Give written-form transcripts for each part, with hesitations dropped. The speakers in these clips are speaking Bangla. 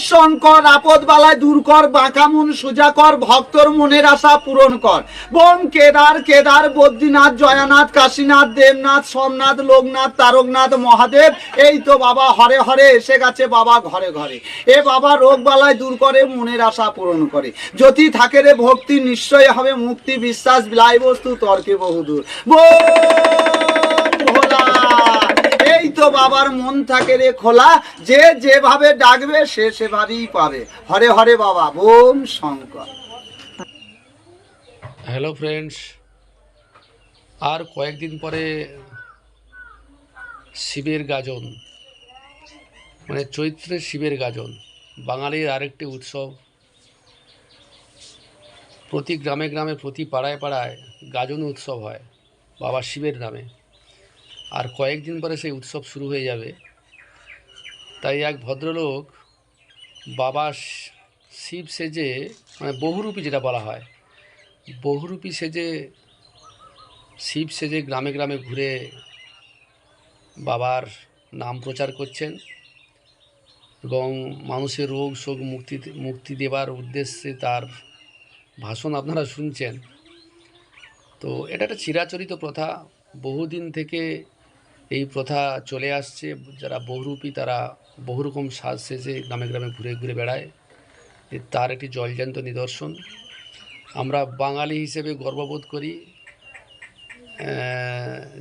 শঙ্কর আপদ বালায় দূর কর, বাঁকা মন সোজা কর, ভক্তর মনের আশা পূরণ কর। বোম কেদার কেদার বদ্রীনাথ জয়ানাথ কাশীনাথ দেবনাথ সোমনাথ লোকনাথ তারকনাথ মহাদেব। এই তো বাবা হরে হরে এসে গেছে বাবা ঘরে ঘরে। এ বাবা রোগ বালায় দূর করে, মনের আশা পূরণ করে। যদি থাকে রে ভক্তি নিশ্চয় হবে মুক্তি, বিশ্বাস বিলাই বস্তু তর্কে বহুদূর। ভোলা এই তো বাবার মন থাকে রে খোলা, যে যেভাবে ডাকবে সে সেভাবেই পাবে। হরে হরে বাবা বোম শঙ্কর। হ্যালো ফ্রেন্ডস, আর কয়েকদিন পরে শিবের গাজন, মানে চৈত্রের শিবের গাজন, বাঙালির আরেকটি উৎসব। প্রতি গ্রামে গ্রামে প্রতি পাড়ায় পাড়ায় গাজন উৎসব হয় বাবা শিবের নামে। আর কয়েকদিন পরে সেই উৎসব শুরু হয়ে যাবে। তাই এক ভদ্রলোক বাবা শিব সেজে, মানে বহুরূপী যেটা বলা হয়, বহুরূপী সেজে শিব সেজে গ্রামে গ্রামে ঘুরে বাবার নাম প্রচার করছেন এবং মানুষের রোগ শোক মুক্তি দেবার উদ্দেশ্যে তার ভাষণ আপনারা শুনছেন। তো এটা একটা চিরাচরিত প্রথা, বহুদিন থেকে এই প্রথা চলে আসছে। যারা বহুরূপী তারা বহু রকম সাজ সেজে গ্রামে গ্রামে ঘুরে ঘুরে বেড়ায়, তার একটি জলজ্যান্ত নিদর্শন। আমরা বাঙালি হিসেবে গর্ববোধ করি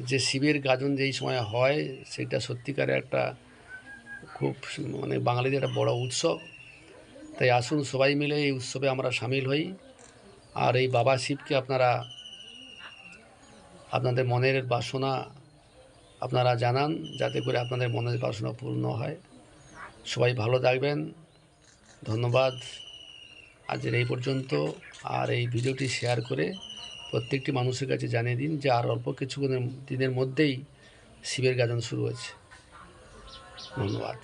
যে শিবের গাজন যেই সময় হয় সেটা সত্যিকারে একটা খুব, মানে বাঙালিদের একটা বড় উৎসব। তাই আসুন সবাই মিলে এই উৎসবে আমরা সামিল হই। আর এই বাবা শিবকে আপনারা আপনাদের মনের বাসনা আপনারা জানান, যাতে করে আপনাদের মনের বাসনা পূর্ণ হয়। সবাই ভালো থাকবেন, ধন্যবাদ। আজের এই পর্যন্ত। আর এই ভিডিওটি শেয়ার করে প্রত্যেকটি মানুষের কাছে জানিয়ে দিন যে আর অল্প কিছু দিনের মধ্যেই শিবের গাজন শুরু হচ্ছে। ধন্যবাদ।